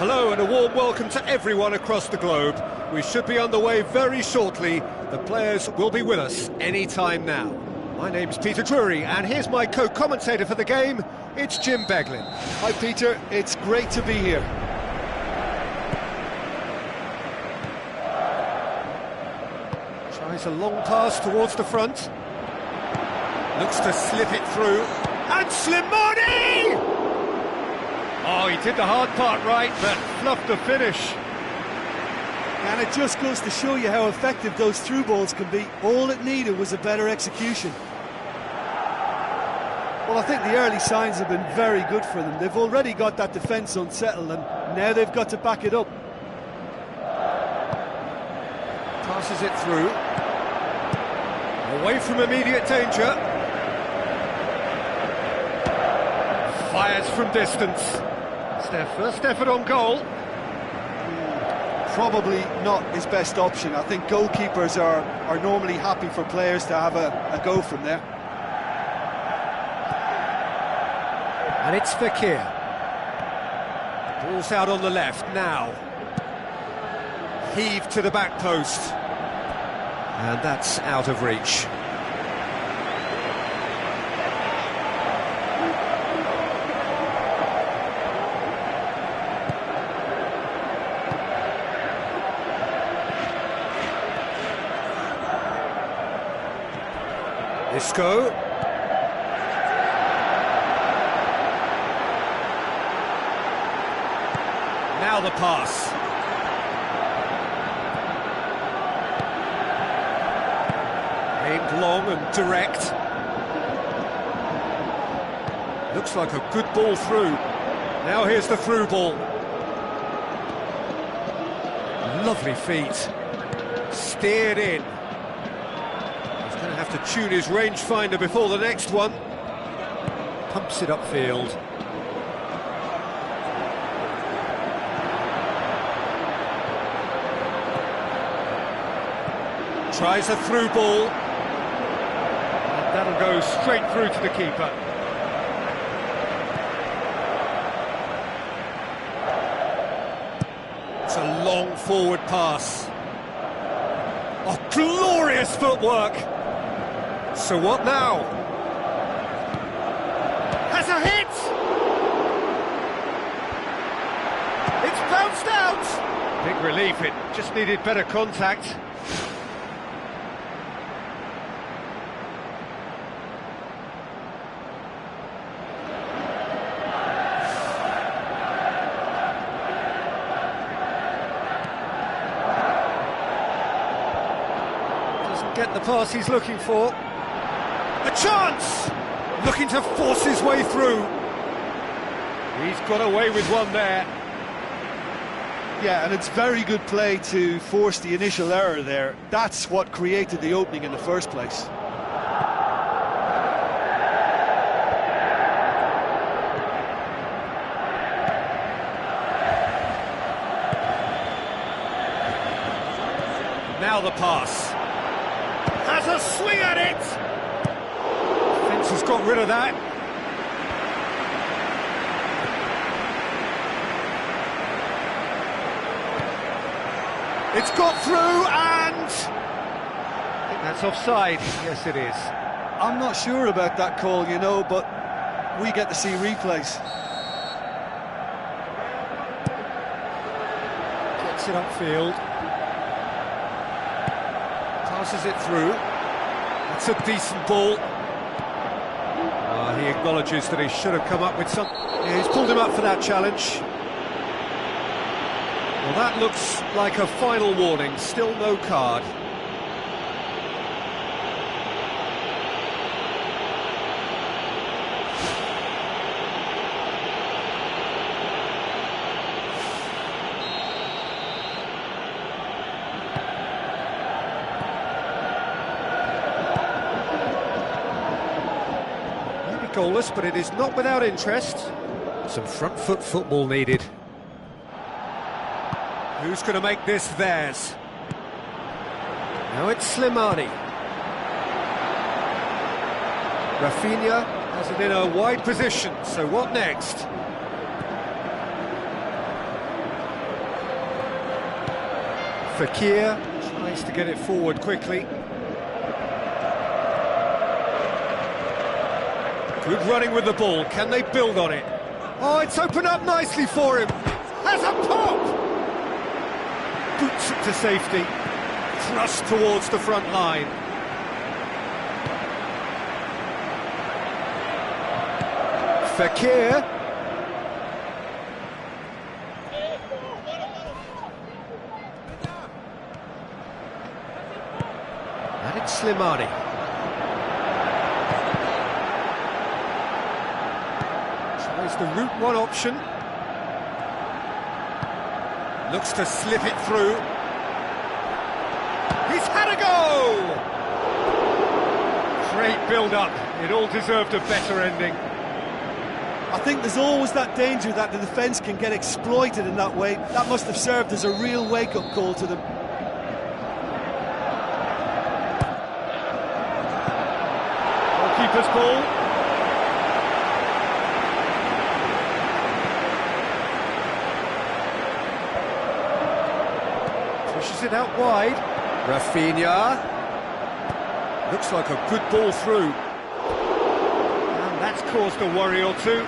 Hello and a warm welcome to everyone across the globe. We should be underway very shortly. The players will be with us any time now. My name's Peter Drury and here's my co-commentator for the game. It's Jim Beglin. Hi Peter, it's great to be here. Tries a long pass towards the front. Looks to slip it through. And Slimani! Oh, he did the hard part right, but fluffed the finish. And it just goes to show you how effective those through balls can be. All it needed was a better execution. Well, I think the early signs have been very good for them. They've already got that defence unsettled, and now they've got to back it up. Passes it through. Away from immediate danger. Fires from distance. It's their first effort on goal. Probably not his best option. I think goalkeepers are normally happy for players to have a go from there. And it's Fekir. Ball's out on the left now. Heave to the back post. And that's out of reach. Isco. Now the pass. Aimed long and direct. Looks like a good ball through. Now here's the through ball. Lovely feet. Steered in. He's going to have to tune his rangefinder before the next one. Pumps it upfield. Tries a through ball. And that'll go straight through to the keeper. It's a long forward pass. Oh, glorious footwork! So what now? Has a hit! It's bounced out! Big relief, it just needed better contact. Get the pass he's looking for. A chance! Looking to force his way through. He's got away with one there. Yeah, and it's very good play to force the initial error there. That's what created the opening in the first place. Now the pass. Has a swing at it! Defence has got rid of that. It's got through and... I think that's offside. Yes, it is. I'm not sure about that call, you know, but we get to see replays. Gets it upfield. Passes it through. That's a decent ball. He acknowledges that he should have come up with some... Yeah, he's pulled him up for that challenge. Well, that looks like a final warning. Still no card. Goalless, but it is not without interest. Some front foot football needed. Who's going to make this theirs? Now it's Slimani. Rafinha has it in a wide position, so what next? Fekir tries to get it forward quickly. Good running with the ball. Can they build on it? Oh, it's opened up nicely for him. Has a pop! Boots it to safety. Thrust towards the front line. Fekir. And it's Slimani. The route one option. Looks to slip it through. He's had a go! Great build-up. It all deserved a better ending. I think there's always that danger that the defence can get exploited in that way. That must have served as a real wake-up call to them. Goalkeeper's ball. Pushes it out wide. Rafinha. Looks like a good ball through. And that's caused a worry or two.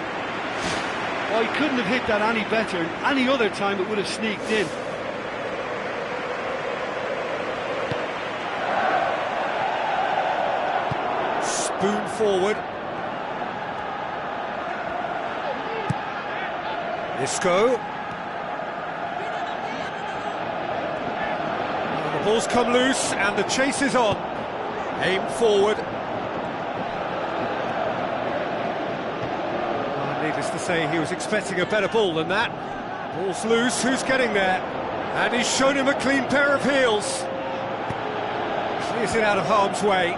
Oh, he couldn't have hit that any better. Any other time it would have sneaked in. Spoon forward. Isco. The ball's come loose and the chase is on. Aim forward. Needless to say, he was expecting a better ball than that. Ball's loose, who's getting there? And he's shown him a clean pair of heels. Clears it out of harm's way.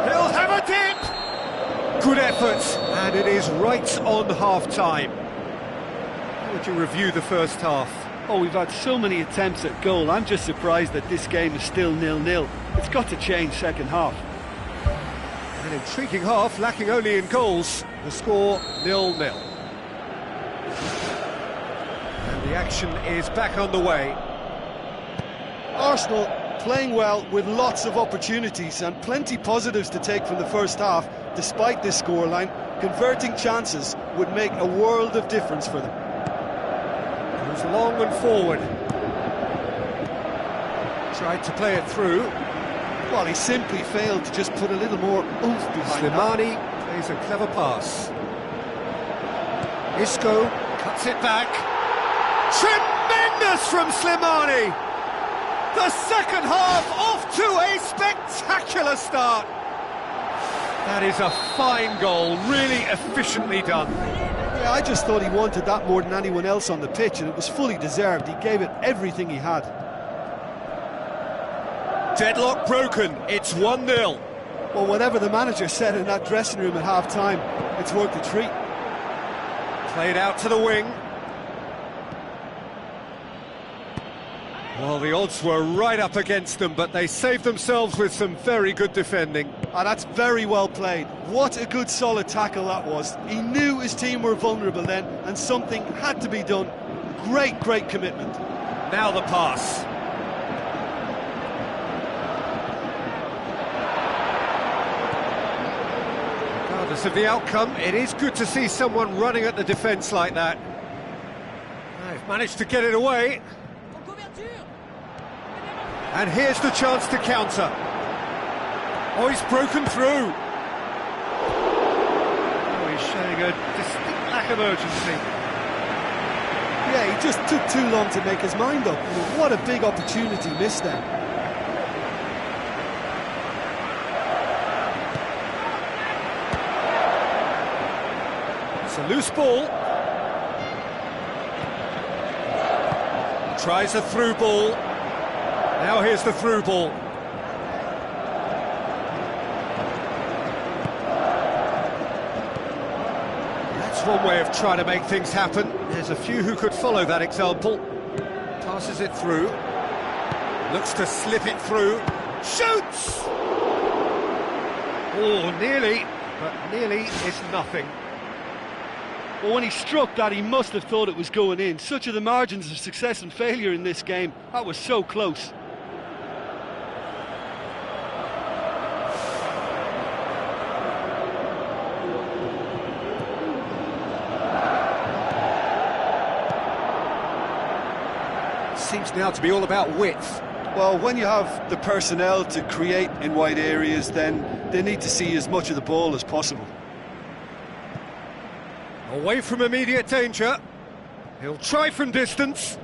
He'll have a dip! Good effort, and it is right on half-time. How would you review the first half? Oh, we've had so many attempts at goal. I'm just surprised that this game is still 0-0. It's got to change second half. An intriguing half, lacking only in goals. The score 0-0. And the action is back on the way. Arsenal playing well with lots of opportunities and plenty positives to take from the first half. Despite this scoreline, converting chances would make a world of difference for them. Goes long and forward. Tried to play it through. Well, he simply failed to just put a little more oomph behind Slimani plays a clever pass. Isco cuts it back. Tremendous from Slimani! The second half off to a spectacular start. That is a fine goal, really efficiently done. Yeah, I just thought he wanted that more than anyone else on the pitch, and it was fully deserved. He gave it everything he had. Deadlock broken, it's 1-0. Well, whatever the manager said in that dressing room at half-time, it's worth a treat. Played out to the wing. Well, the odds were right up against them, but they saved themselves with some very good defending. Ah, that's very well played. What a good solid tackle that was. He knew his team were vulnerable then, and something had to be done. Great commitment. Now the pass. Regardless of the outcome, it is good to see someone running at the defence like that. They've managed to get it away. And here's the chance to counter. Oh, he's broken through. Oh, he's showing a distinct lack of urgency. Yeah, he just took too long to make his mind up. I mean, what a big opportunity missed there. It's a loose ball. Tries a through ball. Now here's the through ball. That's one way of trying to make things happen. There's a few who could follow that example. Passes it through. Looks to slip it through. Shoots! Oh, nearly, but nearly is nothing. Well, when he struck that, he must have thought it was going in. Such are the margins of success and failure in this game. That was so close. Seems now to be all about width. Well, when you have the personnel to create in wide areas, then they need to see as much of the ball as possible. Away from immediate danger. He'll try from distance.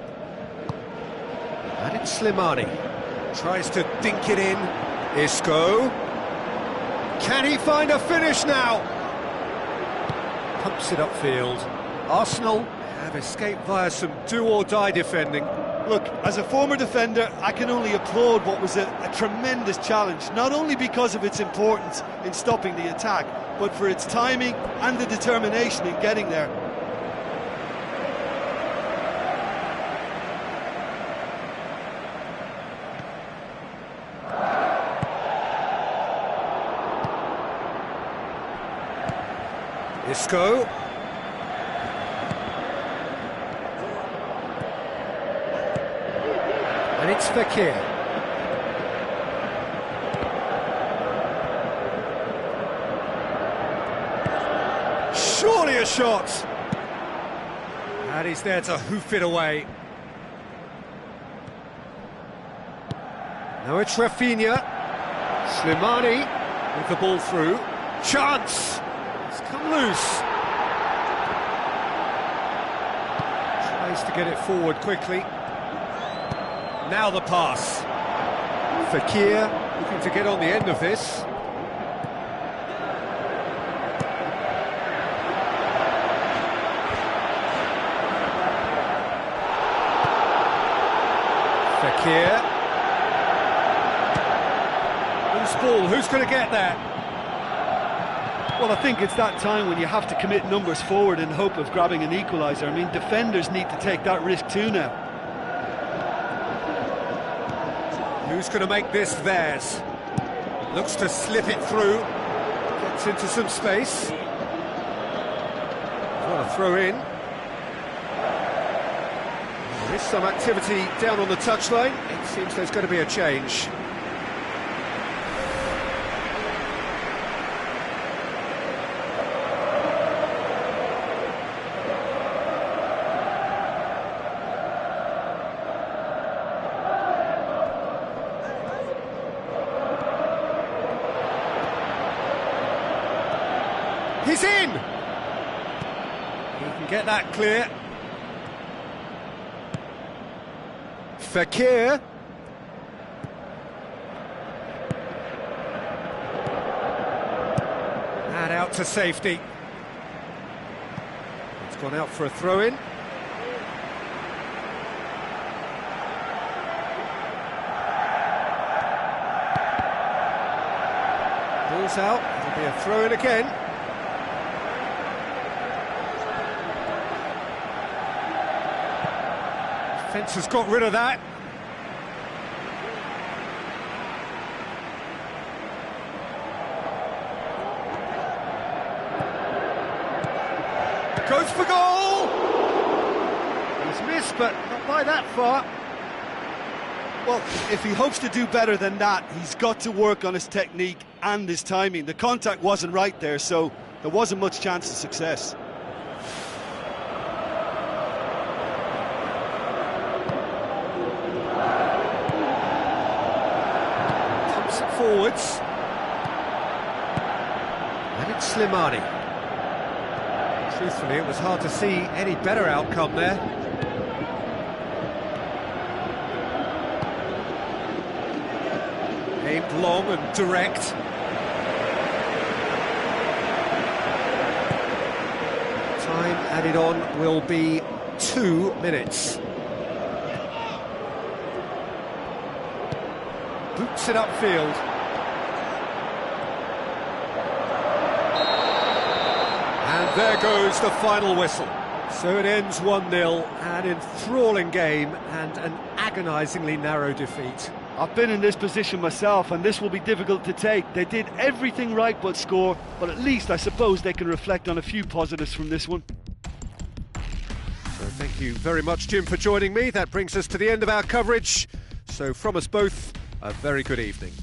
And it's Slimani. Tries to dink it in. Isco. Can he find a finish now? Pumps it upfield. Arsenal have escaped via some do-or-die defending. Look, as a former defender, I can only applaud what was a tremendous challenge, not only because of its importance in stopping the attack, but for its timing and the determination in getting there. Isco. And it's Fekir. Surely a shot! And he's there to hoof it away. Now it's Rafinha. Slimani with the ball through. Chance! It's come loose. Tries to get it forward quickly. Now the pass. Fekir looking to get on the end of this. Fekir. Loose ball, who's going to get that? Well, I think it's that time when you have to commit numbers forward in hope of grabbing an equaliser. I mean, defenders need to take that risk too now. Who's going to make this theirs? Looks to slip it through. Gets into some space. What a throw in. There is some activity down on the touchline. It seems there's going to be a change. He's in! He can get that clear. Fekir. And out to safety. It's gone out for a throw-in. Ball's out, it'll be a throw-in again. Defence has got rid of that. Goes for goal! He's missed, but not by that far. Well, if he hopes to do better than that, he's got to work on his technique and his timing. The contact wasn't right there, so there wasn't much chance of success. Pumps it forwards. And it's Slimani. Truthfully, it was hard to see any better outcome there. Aimed long and direct. Time added on will be 2 minutes. Boots it upfield. And there goes the final whistle. So it ends 1-0, an enthralling game and an agonisingly narrow defeat. I've been in this position myself, and this will be difficult to take. They did everything right but score, but at least I suppose they can reflect on a few positives from this one. So thank you very much, Jim, for joining me. That brings us to the end of our coverage. So from us both, a very good evening.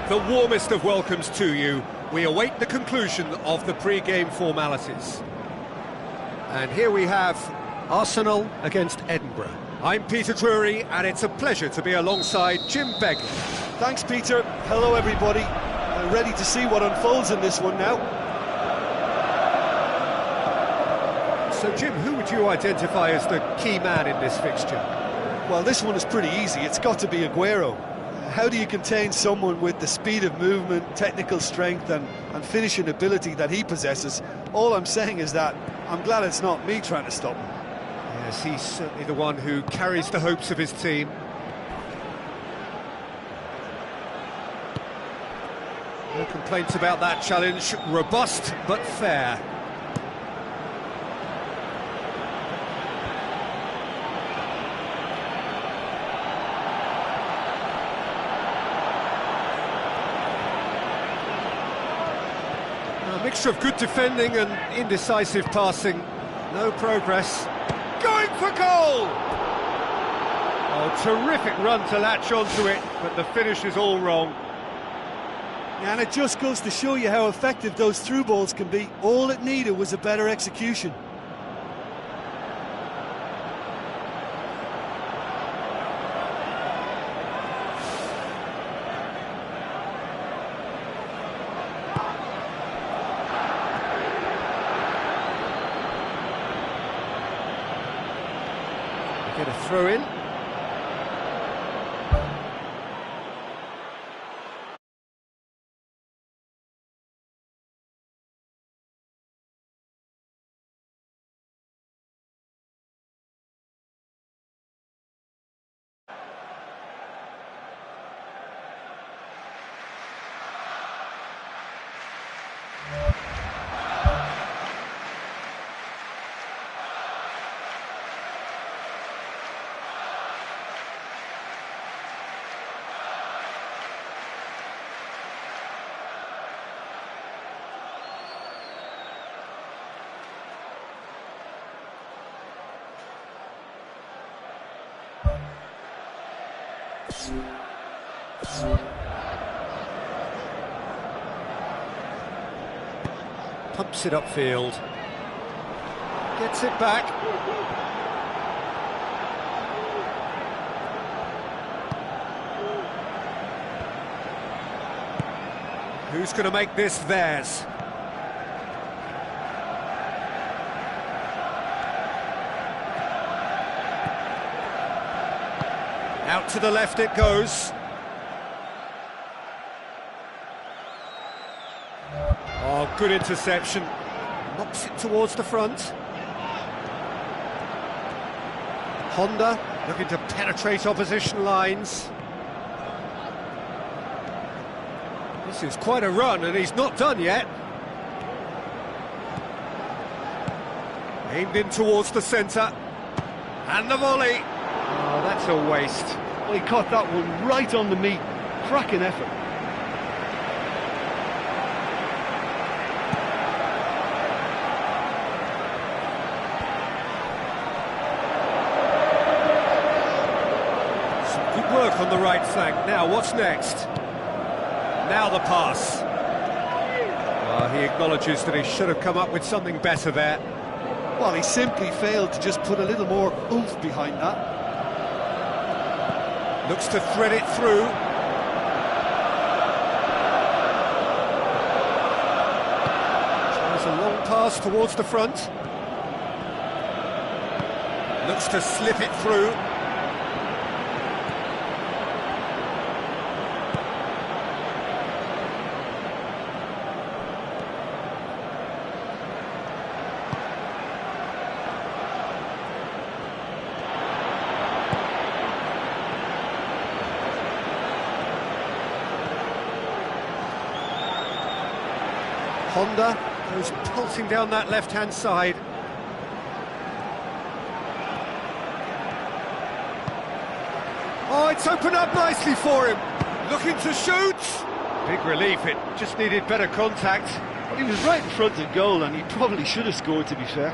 The warmest of welcomes to you. We await the conclusion of the pre-game formalities. And here we have Arsenal against Edinburgh. I'm Peter Drury, and it's a pleasure to be alongside Jim Begley. Thanks, Peter. Hello, everybody. I'm ready to see what unfolds in this one now. So, Jim, who would you identify as the key man in this fixture? Well, this one is pretty easy. It's got to be Aguero. How do you contain someone with the speed of movement, technical strength and finishing ability that he possesses? All I'm saying is that I'm glad it's not me trying to stop him. Yes, he's certainly the one who carries the hopes of his team. No complaints about that challenge. Robust but fair. A mixture of good defending and indecisive passing. No progress. Going for goal! Oh, terrific run to latch onto it, but the finish is all wrong. And it just goes to show you how effective those through balls can be. All it needed was a better execution. Get a throw in. Pumps it upfield. Gets it back. Who's going to make this theirs? Out to the left it goes. Oh, good interception. Knocks it towards the front. Honda looking to penetrate opposition lines. This is quite a run, and he's not done yet. Aimed in towards the centre. And the volley. Oh, that's a waste. Well, he caught that one right on the meat. Cracking effort. Some good work on the right flank. Now, what's next? Now the pass. He acknowledges that he should have come up with something better there. Well, he simply failed to just put a little more oomph behind that. Looks to thread it through. Tries a long pass towards the front. Looks to slip it through. Honda goes pulsing down that left-hand side. Oh, it's opened up nicely for him. Looking to shoot. Big relief, it just needed better contact. Well, he was right in front of goal, and he probably should have scored, to be fair.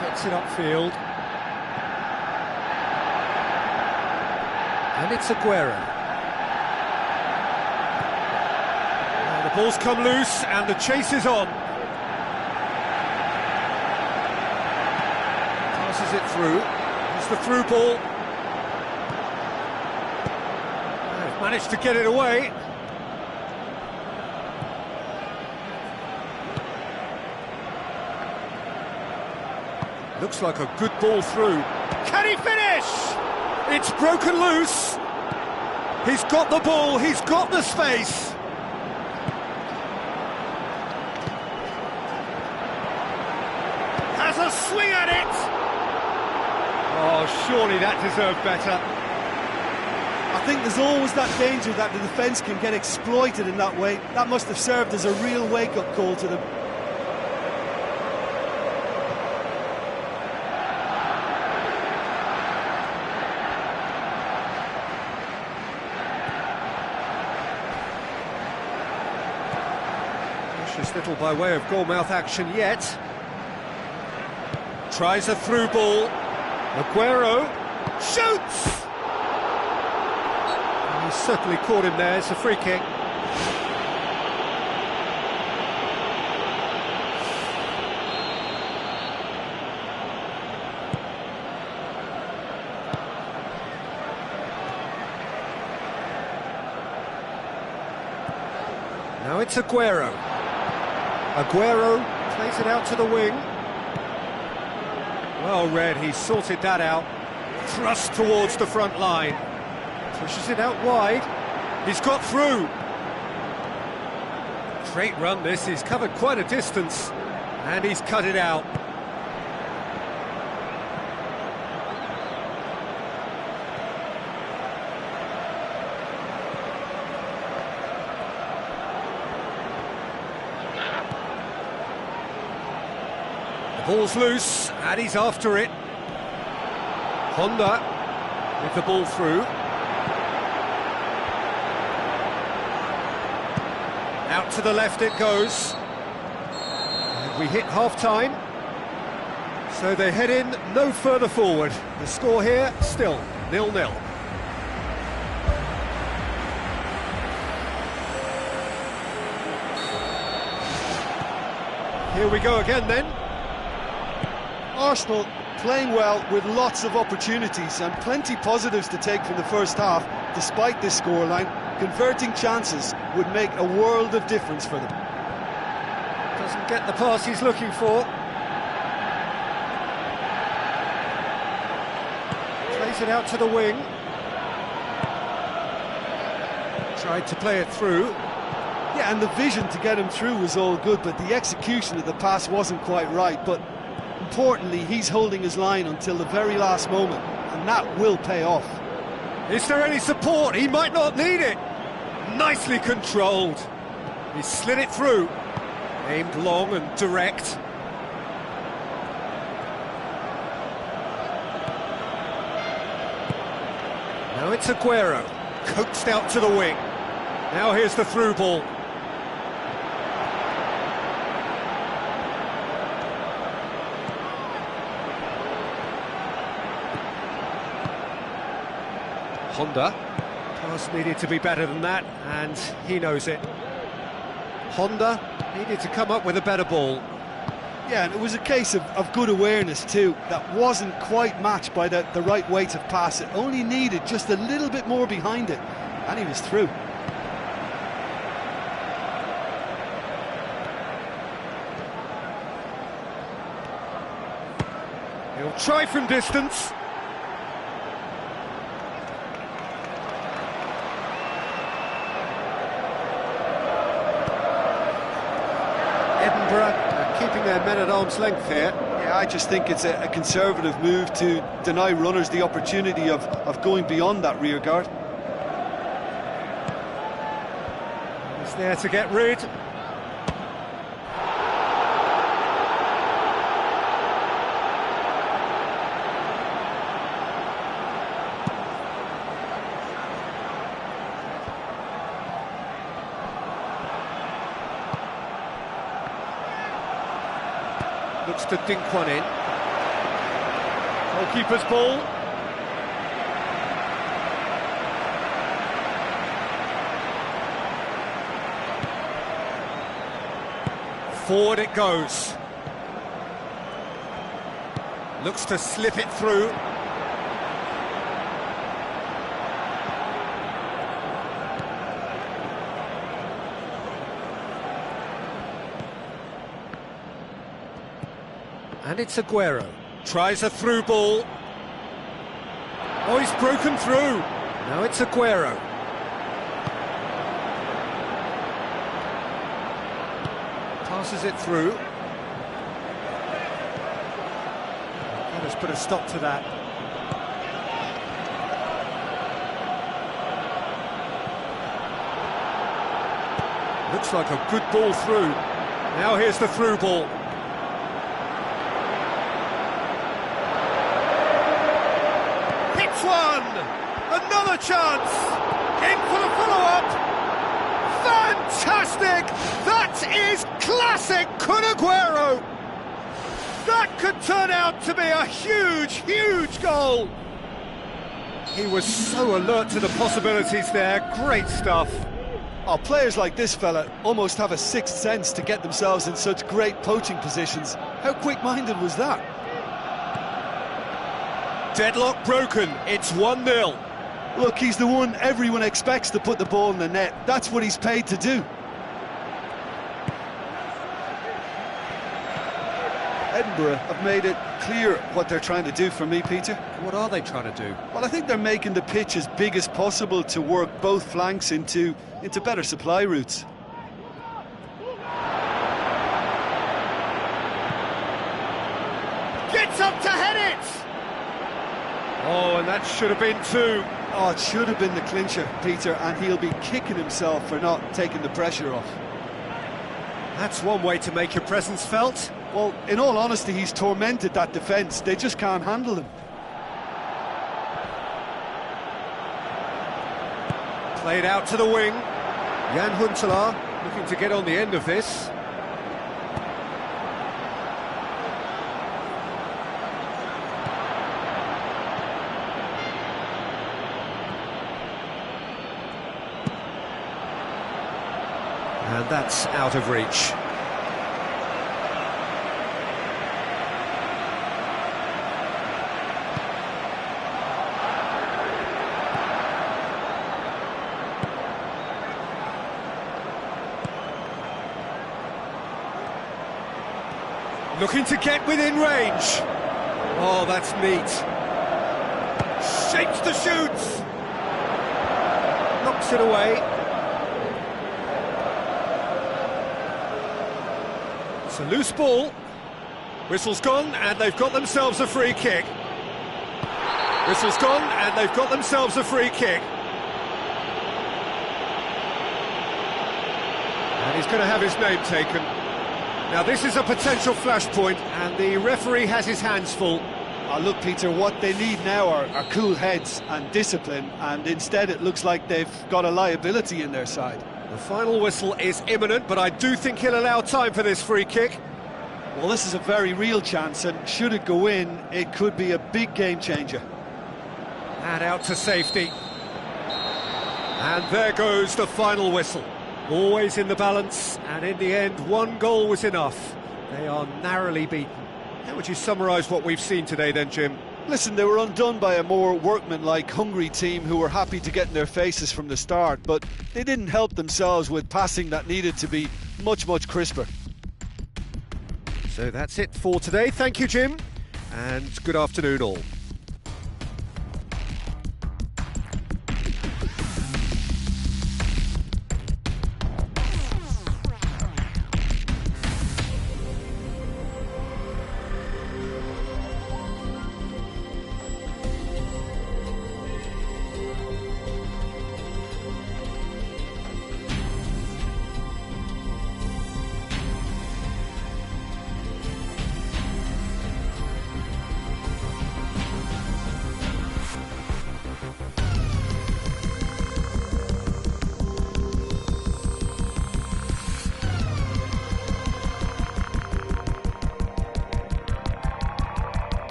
Gets it upfield. And it's Aguero. Now the ball's come loose and the chase is on. Passes it through. It's the through ball. They've managed to get it away. Looks like a good ball through. Can he finish? It's broken loose. He's got the ball, he's got the space. Has a swing at it. Oh, surely that deserved better. I think there's always that danger that the defence can get exploited in that way. That must have served as a real wake-up call to them. Precious little by way of goalmouth action yet. Tries a through ball. Aguero shoots! He certainly caught him there. It's a free kick. Now it's Aguero. Aguero plays it out to the wing. Well read, he sorted that out. Thrust towards the front line. Pushes it out wide. He's got through. Great run this, he's covered quite a distance. And he's cut it out. The ball's loose, and he's after it. Honda with the ball through. Out to the left it goes. And we hit half-time. So they head in no further forward. The score here, still 0-0. Here we go again then. Arsenal playing well with lots of opportunities and plenty positives to take from the first half. Despite this scoreline, converting chances would make a world of difference for them. Doesn't get the pass he's looking for. Plays it out to the wing. Tried to play it through. Yeah, and the vision to get him through was all good, but the execution of the pass wasn't quite right. But importantly, he's holding his line until the very last moment, and that will pay off. Is there any support? He might not need it. Nicely controlled. He slid it through. Aimed long and direct. Now it's Aguero. Coaxed out to the wing. Now here's the through ball. Honda. Pass needed to be better than that, and he knows it. Honda needed to come up with a better ball. Yeah, and it was a case of good awareness too. That wasn't quite matched by the right weight of pass. It only needed just a little bit more behind it, and he was through. He'll try from distance. Keeping their men at arm's length here. Yeah, I just think it's a conservative move to deny runners the opportunity of going beyond that rear guard. He's there to get rid. Looks to dink one in. Goalkeeper's ball. Forward it goes. Looks to slip it through. And it's Aguero. Tries a through ball. Oh, he's broken through. Now it's Aguero. Passes it through. Let us put a stop to that. Looks like a good ball through. Now here's the through ball. Hits one! Another chance! In for the follow-up! Fantastic! That is classic Kun Aguero! That could turn out to be a huge, huge goal! He was so alert to the possibilities there. Great stuff. Oh, players like this fella almost have a sixth sense to get themselves in such great poaching positions. How quick-minded was that? Deadlock broken, it's 1-0. Look, he's the one everyone expects to put the ball in the net. That's what he's paid to do. Edinburgh have made it clear what they're trying to do for me, Peter. What are they trying to do? Well, I think they're making the pitch as big as possible to work both flanks into better supply routes. Gets up to head it! Oh, and that should have been two. Oh, it should have been the clincher, Peter, and he'll be kicking himself for not taking the pressure off. That's one way to make your presence felt. Well, in all honesty, he's tormented that defence. They just can't handle him. Played out to the wing. Jan Huntelaar looking to get on the end of this. And that's out of reach. Looking to get within range. Oh, that's neat. Shapes the shoots. Knocks it away. It's a loose ball. Whistle's gone, and they've got themselves a free kick. Whistle's gone, and they've got themselves a free kick. And he's going to have his name taken. Now this is a potential flashpoint, and the referee has his hands full. Oh, look, Peter, what they need now are cool heads and discipline, and instead it looks like they've got a liability in their side. The final whistle is imminent, but I do think he'll allow time for this free kick. Well, this is a very real chance, and should it go in, it could be a big game changer. And out to safety. And there goes the final whistle. Always in the balance, and in the end, one goal was enough. They are narrowly beaten. How would you summarise what we've seen today then, Jim? Listen, they were undone by a more workmanlike, hungry team who were happy to get in their faces from the start, but they didn't help themselves with passing that needed to be much, much crisper. So that's it for today. Thank you, Jim, and good afternoon all.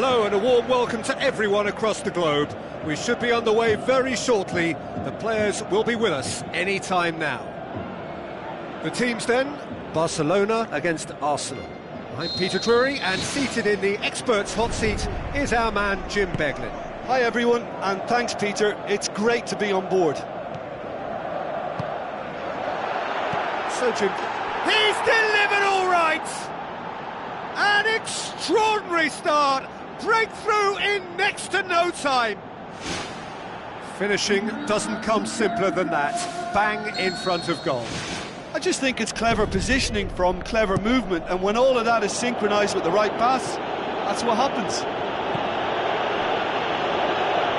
Hello and a warm welcome to everyone across the globe. We should be underway very shortly. The players will be with us any time now. The teams then, Barcelona against Arsenal. I'm Peter Drury, and seated in the experts' hot seat is our man Jim Beglin. Hi everyone, and thanks Peter, it's great to be on board. So Jim, he's delivered all right! An extraordinary start, breakthrough in next to no time. Finishing doesn't come simpler than that, bang in front of goal. I just think it's clever positioning from clever movement, and when all of that is synchronised with the right pass, that's what happens.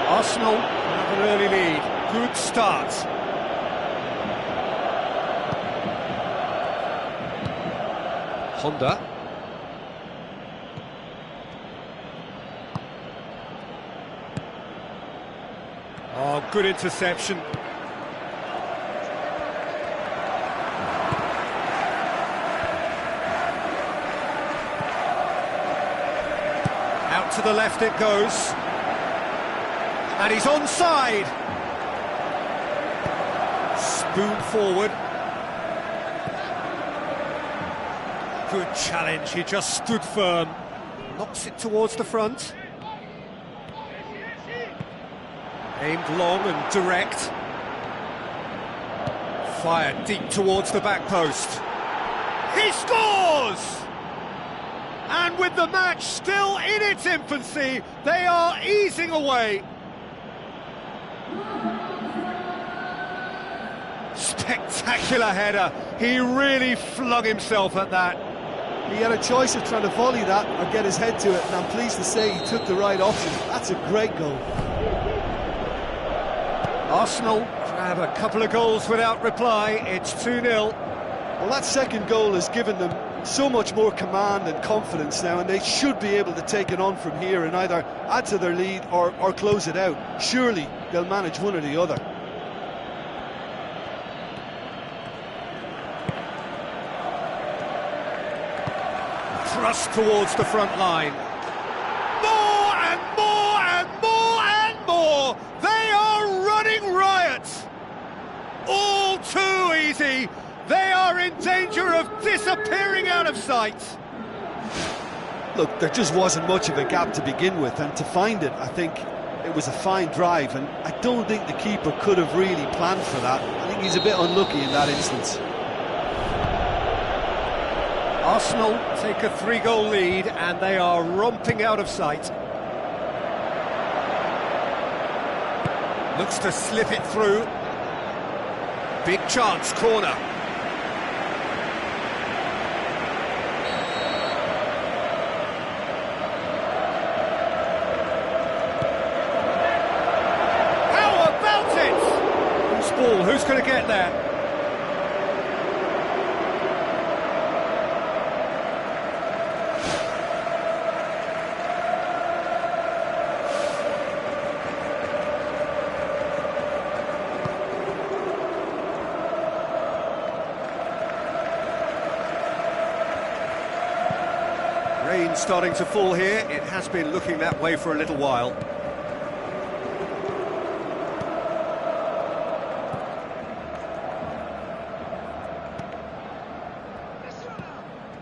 Arsenal have an early lead, good start. Honda. Oh, good interception. Out to the left it goes. And he's onside. Spoon forward. Good challenge, he just stood firm. Knocks it towards the front. Aimed long and direct. Fired deep towards the back post. He scores! And with the match still in its infancy, they are easing away. Spectacular header. He really flung himself at that. He had a choice of trying to volley that or get his head to it, and I'm pleased to say he took the right option. That's a great goal. Arsenal grab a couple of goals without reply. It's 2-0. Well, that second goal has given them so much more command and confidence now, and they should be able to take it on from here and either add to their lead or close it out. Surely they'll manage one or the other. Thrust towards the front line. More and more and more and more! They are running riot! All too easy! They are in danger of disappearing out of sight! Look, there just wasn't much of a gap to begin with, and to find it, I think it was a fine drive, and I don't think the keeper could have really planned for that. I think he's a bit unlucky in that instance. Arsenal take a 3-goal lead and they are romping out of sight. Looks to slip it through. Big chance, corner. How about it? Who's ball? Who's going to get there? Rain starting to fall here. It has been looking that way for a little while.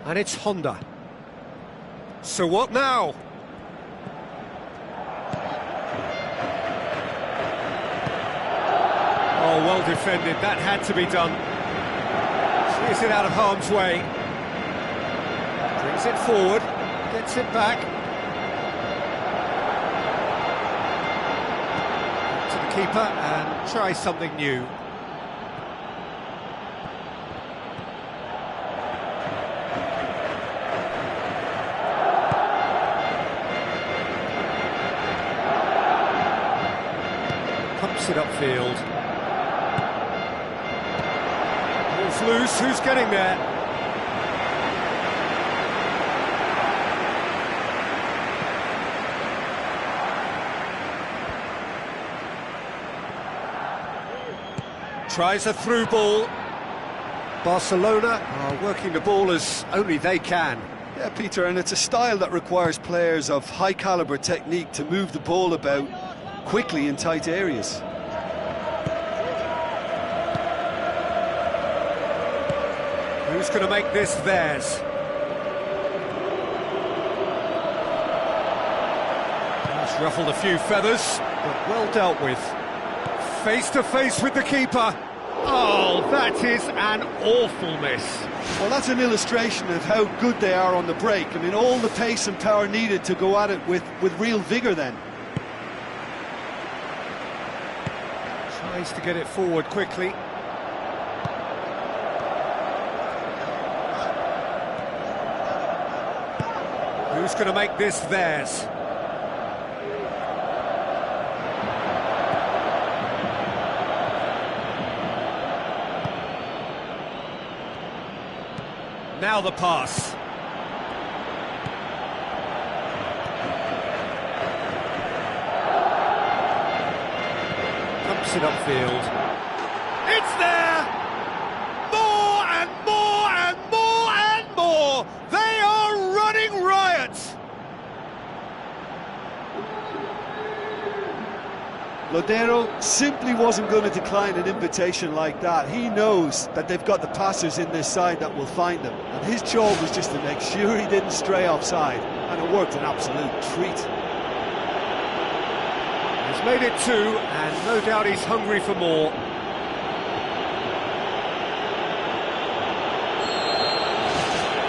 And it's Honda. So what now? Oh, well defended. That had to be done. Clears it out of harm's way. Brings it forward. Gets it back. To the keeper and try something new. Pumps it upfield. Ball's loose, who's getting there? Tries a through ball. Barcelona are working the ball as only they can. Yeah, Peter, and it's a style that requires players of high caliber technique to move the ball about quickly in tight areas. Who's going to make this theirs? He's ruffled a few feathers, but well dealt with. Face to face with the keeper. Oh, that is an awful miss. Well, that's an illustration of how good they are on the break. I mean, all the pace and power needed to go at it with real vigour then. Tries to get it forward quickly. Who's going to make this theirs? Now the pass. Pumps it upfield. It's there! More and more and more and more! They are running riot! Lodero simply wasn't going to decline an invitation like that. He knows that they've got the passers in this side that will find them. And his job was just to make sure he didn't stray offside. And it worked an absolute treat. He's made it 2, and no doubt he's hungry for more.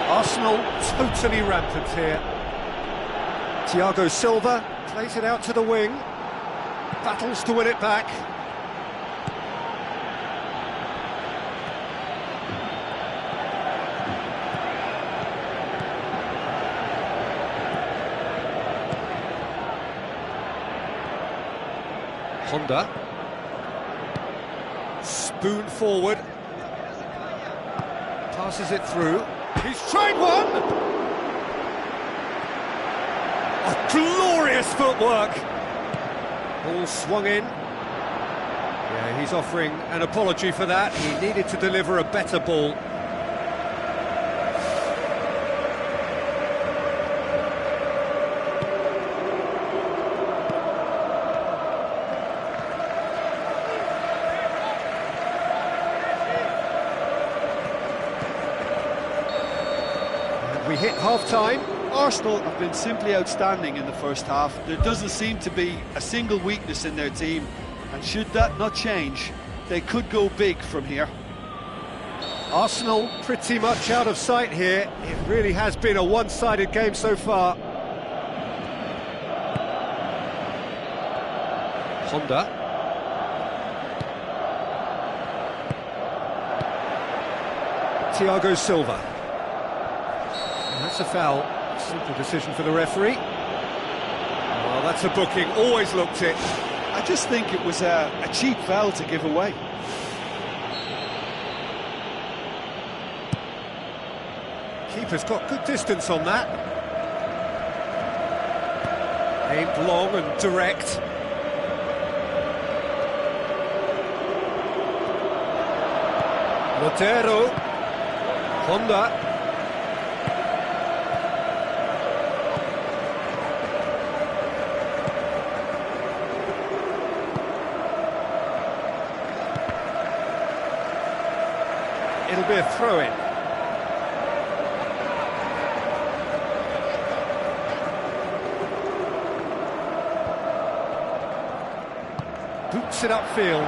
Arsenal totally rampant here. Thiago Silva plays it out to the wing. Battles to win it back. Honda. Spoon forward. Passes it through. He's tried one! A glorious footwork! Ball swung in. Yeah, he's offering an apology for that. He needed to deliver a better ball. And we hit half-time. Arsenal have been simply outstanding in the first half. There doesn't seem to be a single weakness in their team, and should that not change, they could go big from here. Arsenal pretty much out of sight here. It really has been a one-sided game so far. Honda. Thiago Silva. And that's a foul. Simple decision for the referee. Well, that's a booking, always looked it. I just think it was a cheap foul to give away. Keeper's got good distance on that. Aimed long and direct. Lotero. Honda. It'll be a throw-in. Boots it upfield.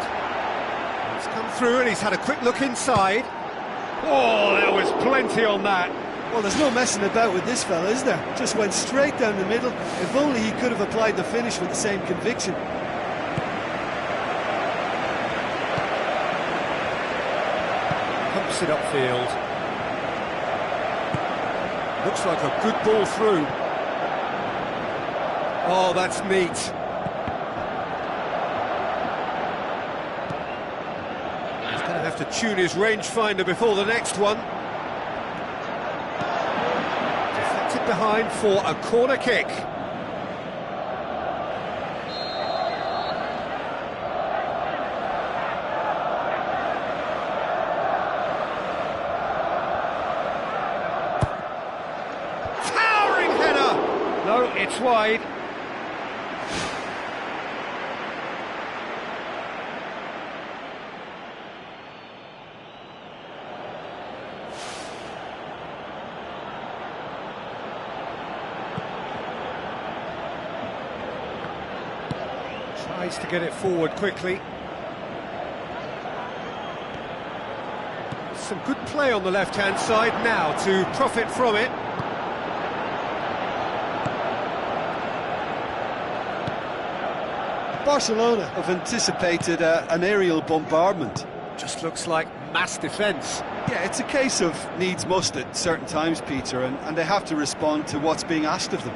It's come through and he's had a quick look inside. Oh, there was plenty on that. Well, there's no messing about with this fella, is there? Just went straight down the middle. If only he could have applied the finish with the same conviction. Pumps it upfield. Looks like a good ball through. Oh, that's neat. He's going to have to tune his rangefinder before the next one. Deflected behind for a corner kick. It's wide. Tries to get it forward quickly. Some good play on the left-hand side now to profit from it. Barcelona have anticipated an aerial bombardment. Just looks like mass defence. Yeah, it's a case of needs must at certain times, Peter, and they have to respond to what's being asked of them.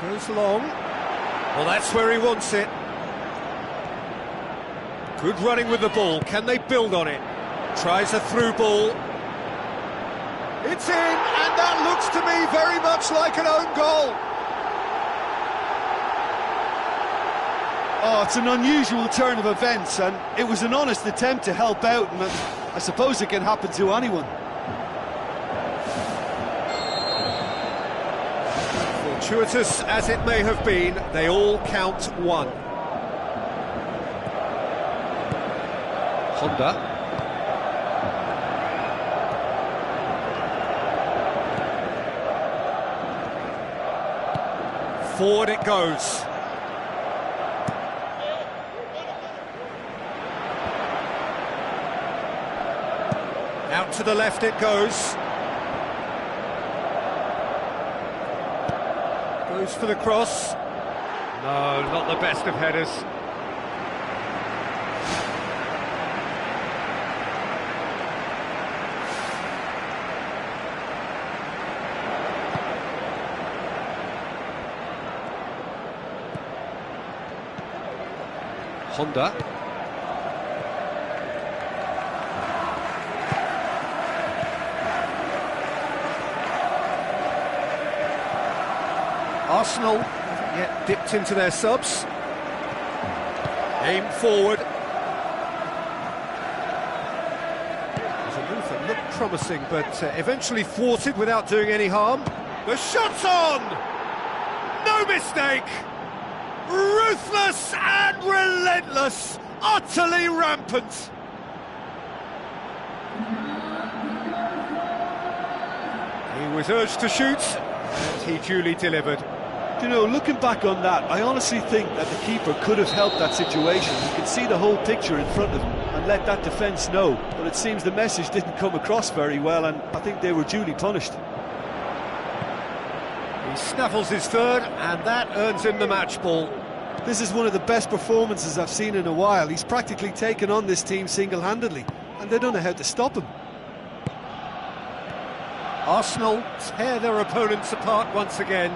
Goes long. Well, that's where he wants it. Good running with the ball. Can they build on it? Tries a through ball. It's in, and that looks to me very much like an own goal. Oh, it's an unusual turn of events, and it was an honest attempt to help out, and I suppose it can happen to anyone. Fortuitous as it may have been, they all count one. Honda. Forward it goes. Out to the left it goes. Goes for the cross. No, not the best of headers. Honda. Arsenal haven't yet dipped into their subs. Aim forward. There's a move that looked promising, but eventually thwarted without doing any harm. The shot's on! No mistake! Ruthless and relentless, utterly rampant. He was urged to shoot, and he duly delivered. You know, looking back on that, I honestly think that the keeper could have helped that situation. You could see the whole picture in front of him and let that defence know. But it seems the message didn't come across very well, and I think they were duly punished. He snaffles his third, and that earns him the match ball. This is one of the best performances I've seen in a while. He's practically taken on this team single-handedly, and they don't know how to stop him. Arsenal tear their opponents apart once again.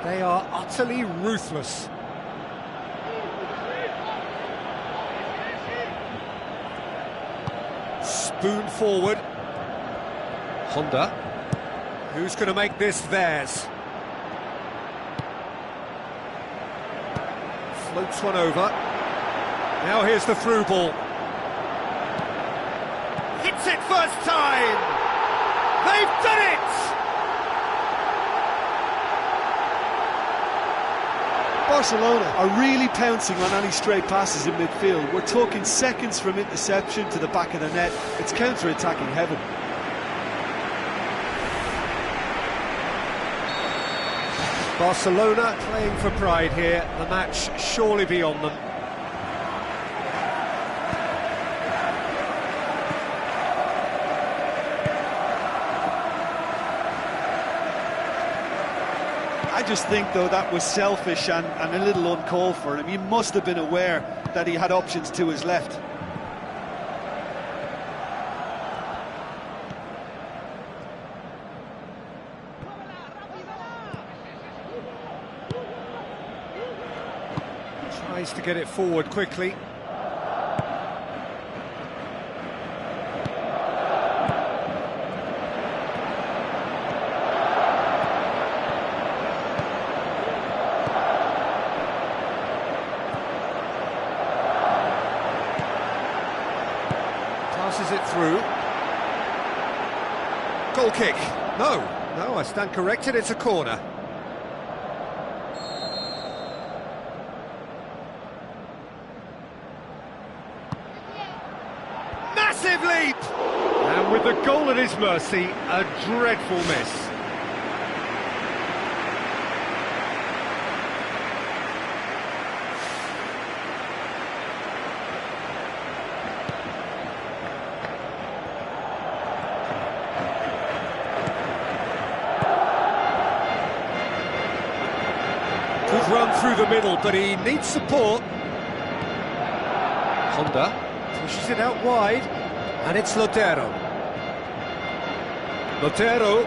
They are utterly ruthless. Spoon forward. Honda. Who's going to make this theirs? Floats one over. Now here's the through ball. Hits it first time! They've done it! Barcelona are really pouncing on any stray passes in midfield. We're talking seconds from interception to the back of the net. It's counter-attacking heaven. Barcelona playing for pride here, the match surely beyond them. I just think, though, that was selfish and a little uncalled for him. He must have been aware that he had options to his left. Tries to get it forward quickly. Passes it through. Goal kick. No, I stand corrected, it's a corner. decisive leap! And with the goal at his mercy, a dreadful miss. Good run through the middle, but he needs support. Honda pushes it out wide, and it's Lotero. Lotero.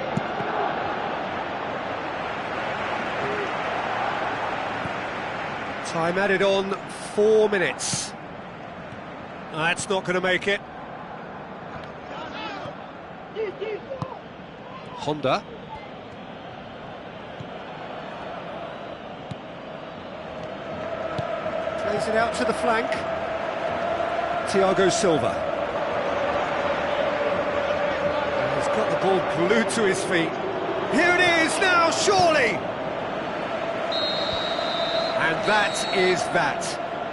Time added on 4 minutes. That's not going to make it. Honda. Plays it out to the flank. Thiago Silva. He's got the ball glued to his feet. Here it is now, surely! And that is that.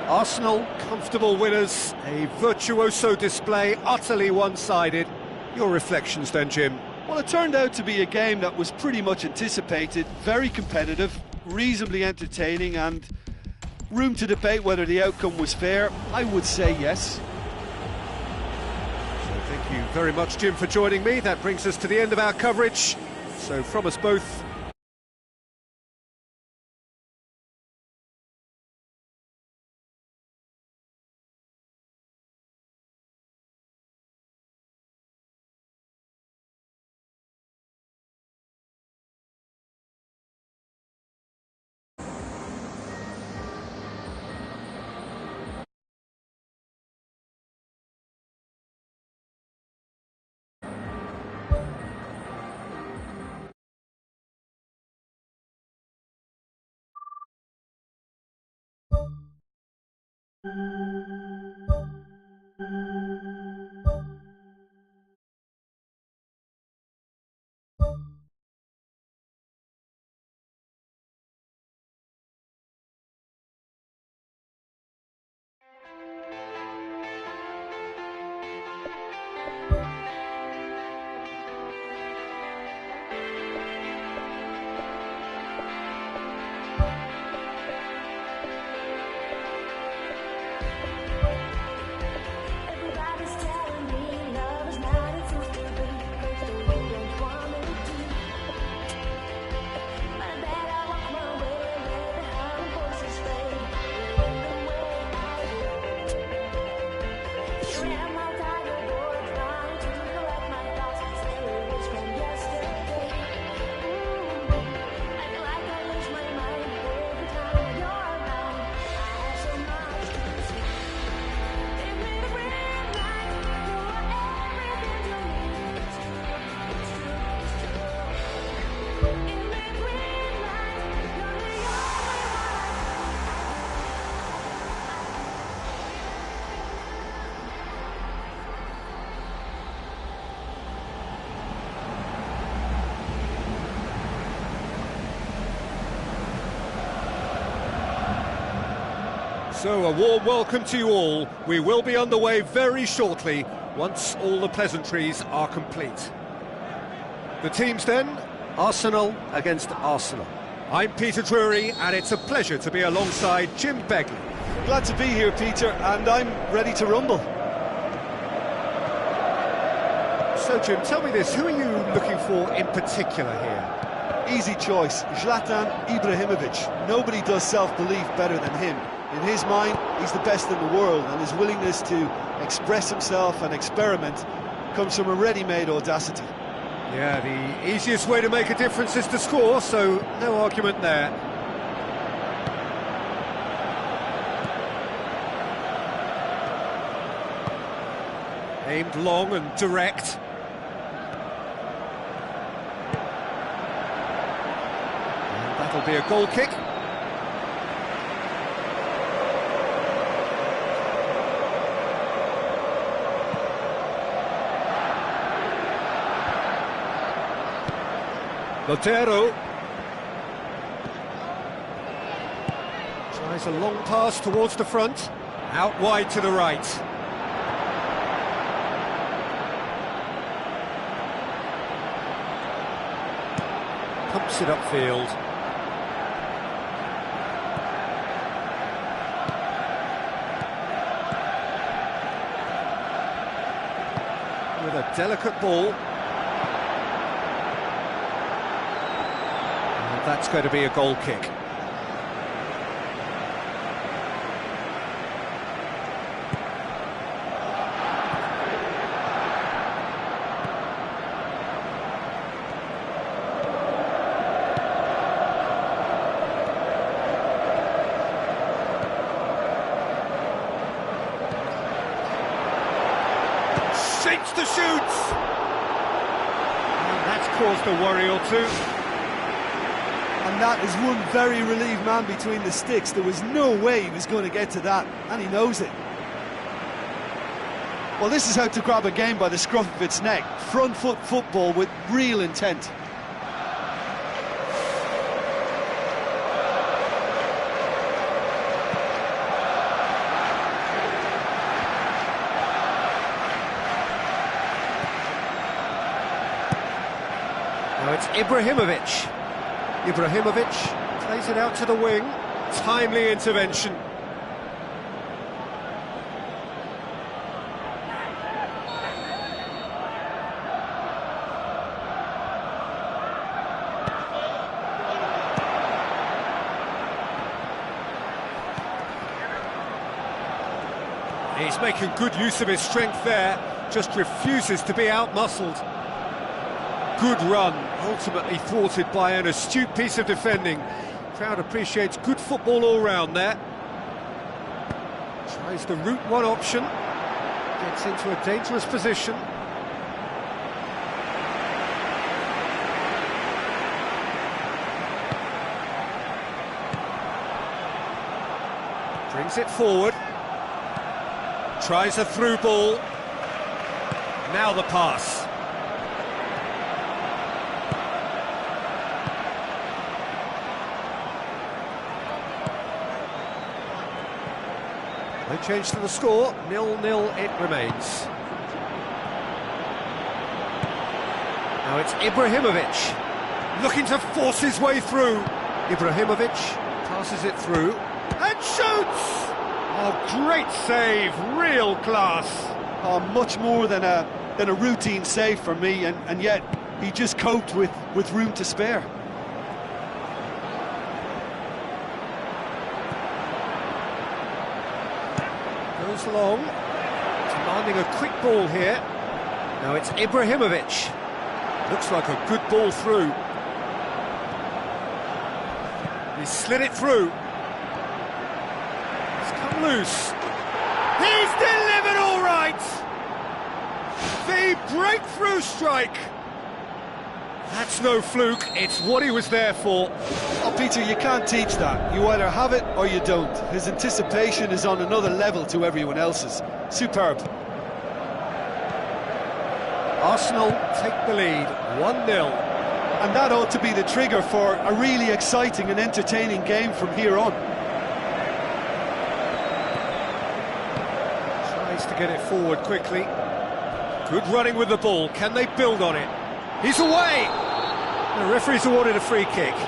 Arsenal, comfortable winners, a virtuoso display, utterly one-sided. Your reflections then, Jim? Well, it turned out to be a game that was pretty much anticipated, very competitive, reasonably entertaining, and room to debate whether the outcome was fair. I would say yes. So thank you very much, Jim, for joining me. That brings us to the end of our coverage. So from us both, so a warm welcome to you all. We will be underway very shortly, once all the pleasantries are complete. The teams then, Arsenal against Arsenal. I'm Peter Drury, and it's a pleasure to be alongside Jim Begley. Glad to be here, Peter, and I'm ready to rumble. So, Jim, tell me this, who are you looking for in particular here? Easy choice, Zlatan Ibrahimovic. Nobody does self-belief better than him. In his mind, he's the best in the world, and his willingness to express himself and experiment comes from a ready-made audacity. Yeah, the easiest way to make a difference is to score, so no argument there. Aimed long and direct. And that'll be a goal kick. Lotero tries a long pass towards the front, out wide to the right. Taps it upfield. With a delicate ball. And that's going to be a goal kick. Shapes to shoot! And that's caused a worry or two. And that is one very relieved man between the sticks. There was no way he was going to get to that, and he knows it. Well, this is how to grab a game by the scruff of its neck. Front foot football with real intent. Now it's Ibrahimovic. Ibrahimovic plays it out to the wing. Timely intervention. He's making good use of his strength there, just refuses to be out-muscled. Good run, ultimately thwarted by an astute piece of defending. Crowd appreciates good football all round there. Tries the route one option, gets into a dangerous position. Brings it forward. Tries a through ball. Now the pass. No change to the score, 0-0 it remains. Now it's Ibrahimovic, looking to force his way through. Ibrahimovic passes it through, and shoots! Oh, great save, real class. Oh, much more than a routine save for me, and yet he just coped with room to spare. Goes long, demanding a quick ball here. Now it's Ibrahimovic. Looks like a good ball through. He slid it through. It's come loose. He's delivered all right! The breakthrough strike! That's no fluke, it's what he was there for. Oh, Peter, you can't teach that. You either have it or you don't. His anticipation is on another level to everyone else's. Superb. Arsenal take the lead, 1-0. And that ought to be the trigger for a really exciting and entertaining game from here on. Tries to get it forward quickly. Good running with the ball, can they build on it? He's away! The referee's awarded a free kick. The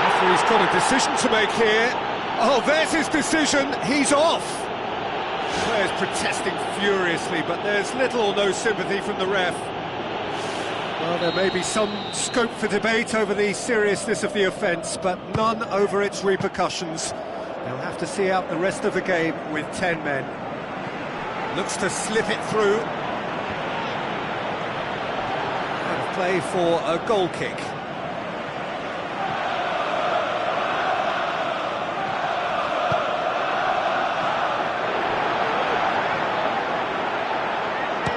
referee's got a decision to make here. Oh, there's his decision, he's off! Players protesting furiously, but there's little or no sympathy from the ref. Well, there may be some scope for debate over the seriousness of the offence, but none over its repercussions. They'll have to see out the rest of the game with 10 men. Looks to slip it through. Play for a goal kick.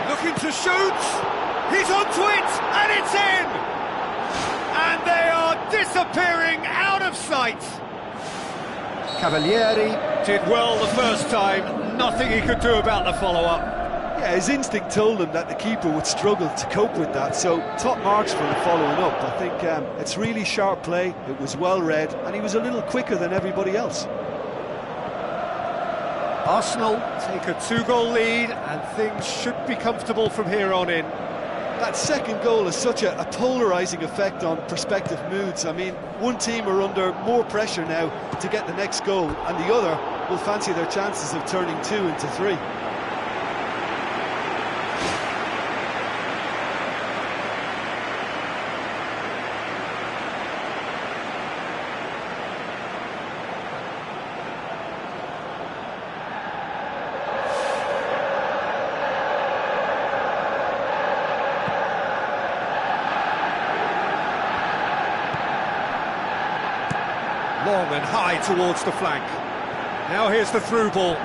Looking to shoot, he's onto it, and it's in! And they are disappearing out of sight. Cavalieri did well the first time, nothing he could do about the follow-up. Yeah, his instinct told him that the keeper would struggle to cope with that, so top marks for the following up. I think it's really sharp play, it was well read, and he was a little quicker than everybody else. Arsenal take a 2-goal lead, and things should be comfortable from here on in. That second goal has such a polarising effect on prospective moods. I mean, one team are under more pressure now to get the next goal, and the other will fancy their chances of turning 2 into 3. Long and high towards the flank. Now here's the through ball.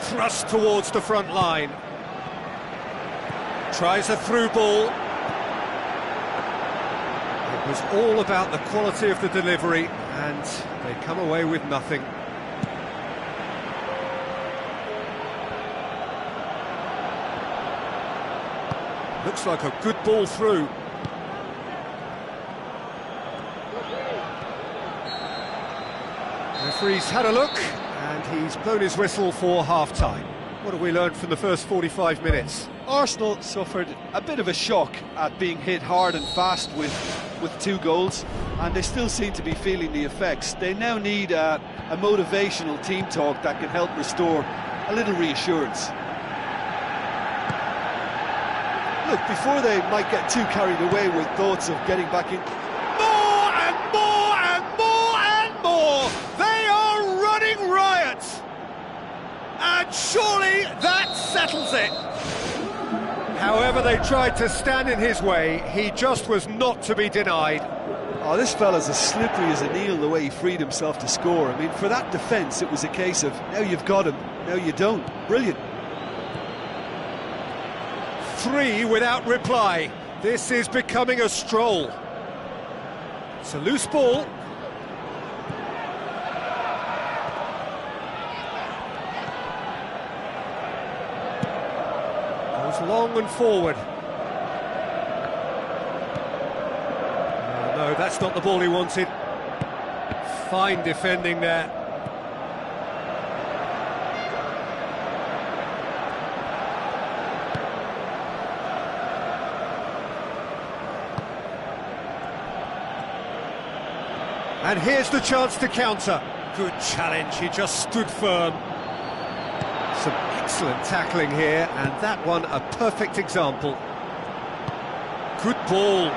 Thrust towards the front line. Tries a through ball. It was all about the quality of the delivery, and they come away with nothing. Looks like a good ball through. Referee's had a look, and he's blown his whistle for half-time. What have we learned from the first 45 minutes? Arsenal suffered a bit of a shock at being hit hard and fast with 2 goals, and they still seem to be feeling the effects. They now need a motivational team talk that can help restore a little reassurance. Look, before they might get too carried away with thoughts of getting back in... More and more and more and more! They are running riot! And surely that settles it! However they tried to stand in his way, he just was not to be denied. Oh, this fella's as slippery as an eel, the way he freed himself to score. I mean, for that defence, it was a case of, now you've got him, now you don't. Brilliant. 3 without reply. This is becoming a stroll. It's a loose ball. Goes long and forward. No, that's not the ball he wanted. Fine defending there. And here's the chance to counter. Good challenge, he just stood firm. Some excellent tackling here, and that one a perfect example. Good ball.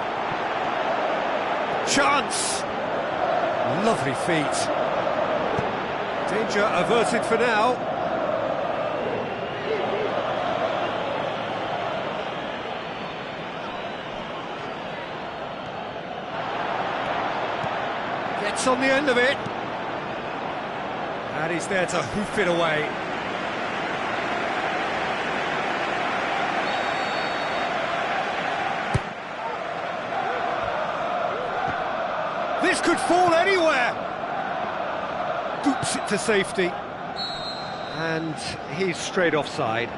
Chance! Lovely feet. Danger averted for now. Gets on the end of it. And he's there to hoof it away. This could fall anywhere. Boots it to safety. And he's straight offside.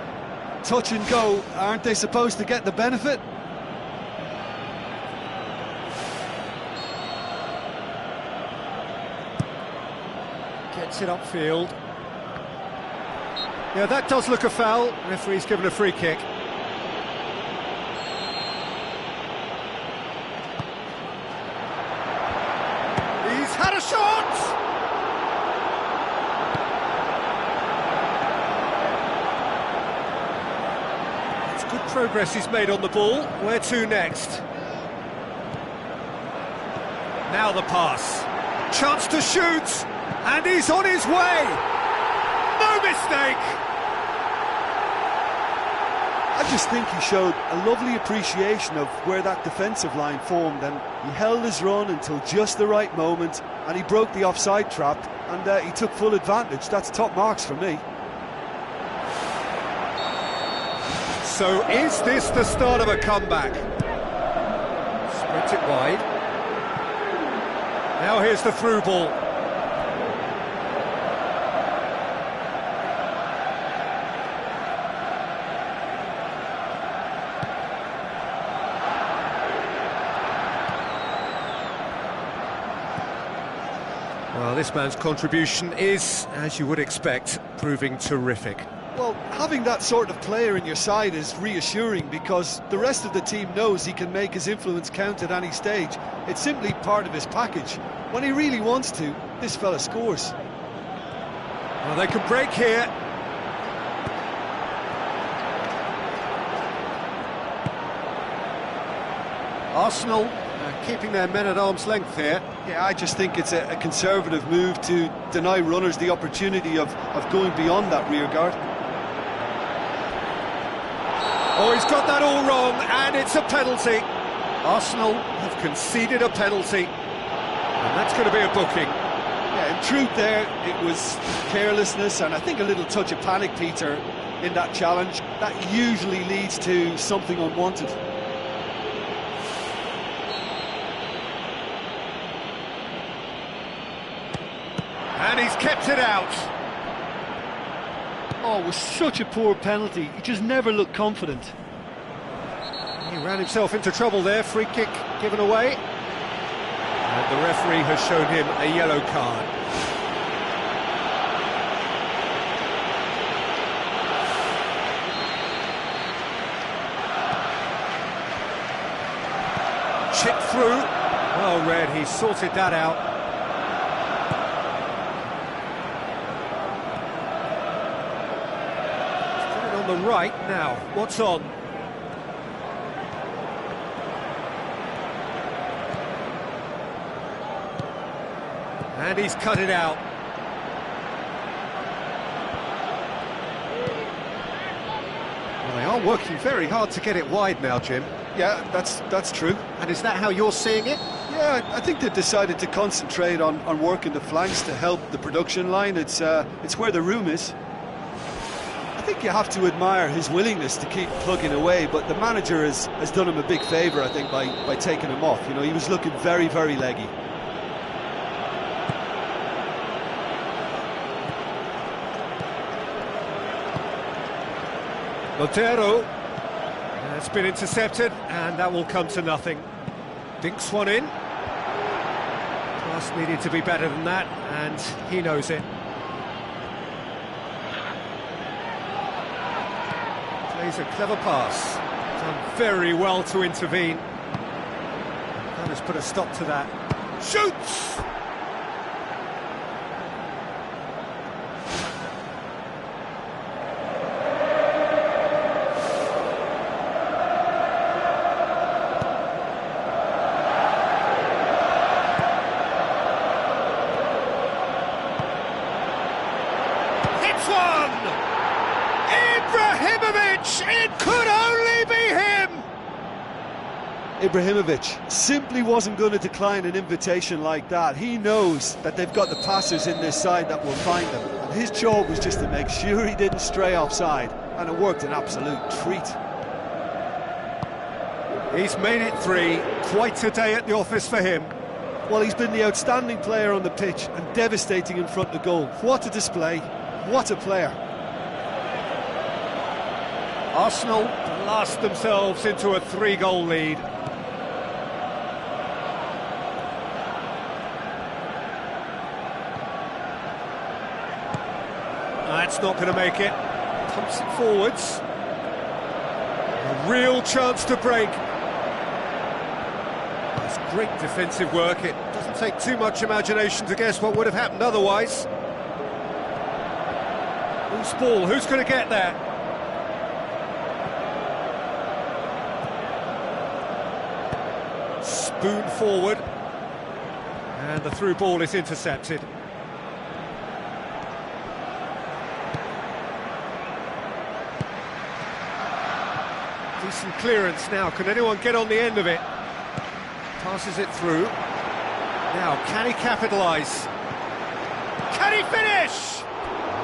Touch and go, aren't they supposed to get the benefit? Gets it upfield. Yeah, that does look a foul. Referee's given a free kick. He's had a shot! It's good progress he's made on the ball. Where to next? Now the pass. Chance to shoot! And he's on his way! No mistake! I just think he showed a lovely appreciation of where that defensive line formed, and he held his run until just the right moment, and he broke the offside trap, and he took full advantage. That's top marks for me. So is this the start of a comeback? Sprint it wide. Now here's the through ball. this man's contribution is, as you would expect, proving terrific. Well, having that sort of player in your side is reassuring because the rest of the team knows he can make his influence count at any stage. It's simply part of his package. When he really wants to, this fella scores. Well, they can break here. Arsenal keeping their men at arm's length here. Yeah, I just think it's a conservative move to deny runners the opportunity of going beyond that rear guard. Oh, he's got that all wrong, and it's a penalty. Arsenal have conceded a penalty, and that's going to be a booking. Yeah, in truth there, it was carelessness and I think a little touch of panic, Peter, in that challenge. That usually leads to something unwanted. And he's kept it out. Oh, it was such a poor penalty. He just never looked confident. He ran himself into trouble there. Free kick given away. And the referee has shown him a yellow card. Chip through. Well read, he sorted that out. On the right now, what's on? And he's cut it out. Well, they are working very hard to get it wide now, Jim. Yeah, that's true. And is that how you're seeing it? Yeah, I think they've decided to concentrate on working the flanks to help the production line. It's where the room is. I think you have to admire his willingness to keep plugging away, but the manager has done him a big favour, I think, by taking him off. You know, he was looking very, very leggy. Montero. It's been intercepted, and that will come to nothing. Dinks one in. Pass needed to be better than that, and he knows it. Plays a clever pass. Done very well to intervene. That has put a stop to that. Shoots! It could only be him! Ibrahimovic simply wasn't going to decline an invitation like that. He knows that they've got the passers in this side that will find them. And his job was just to make sure he didn't stray offside. And it worked an absolute treat. He's made it 3. Quite a day at the office for him. Well, he's been the outstanding player on the pitch and devastating in front of goal. What a display. What a player. Arsenal blast themselves into a 3-goal lead. That's not going to make it. Pumps it forwards. A real chance to break. That's great defensive work. It doesn't take too much imagination to guess what would have happened otherwise. Loose ball, who's going to get there? Spoon forward, and the through ball is intercepted. Decent clearance now, can anyone get on the end of it? Passes it through. Now, can he capitalise? Can he finish?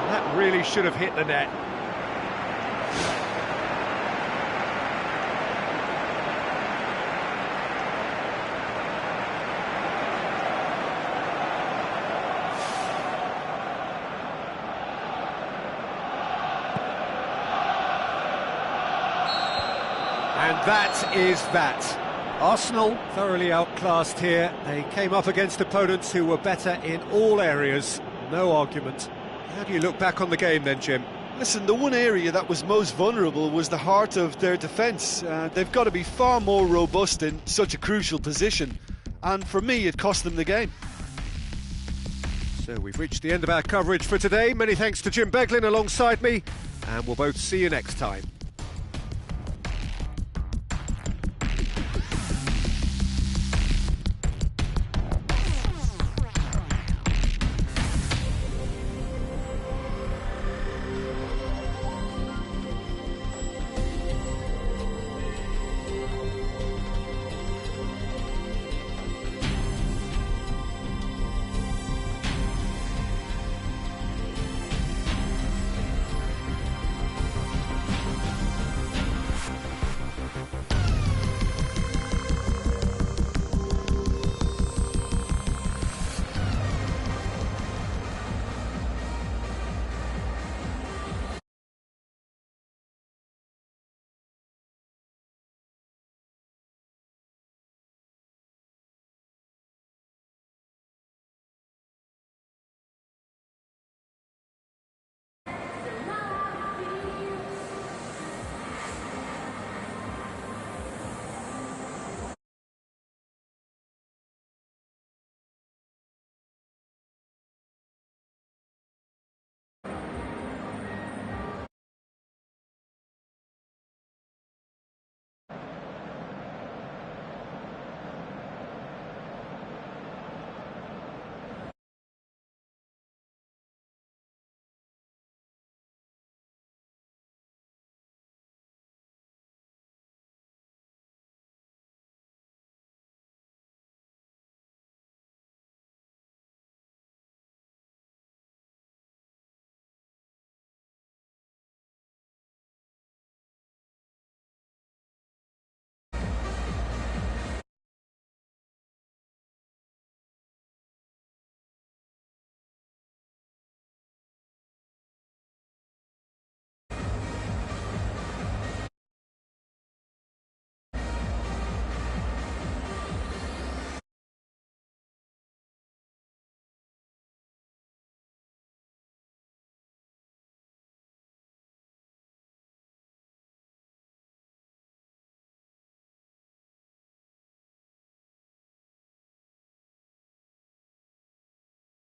That really should have hit the net. And that is that. Arsenal thoroughly outclassed here. They came up against opponents who were better in all areas. No argument. How do you look back on the game then, Jim? Listen, the one area that was most vulnerable was the heart of their defence. They've got to be far more robust in such a crucial position. And for me, it cost them the game. So we've reached the end of our coverage for today. Many thanks to Jim Beglin alongside me, and we'll both see you next time.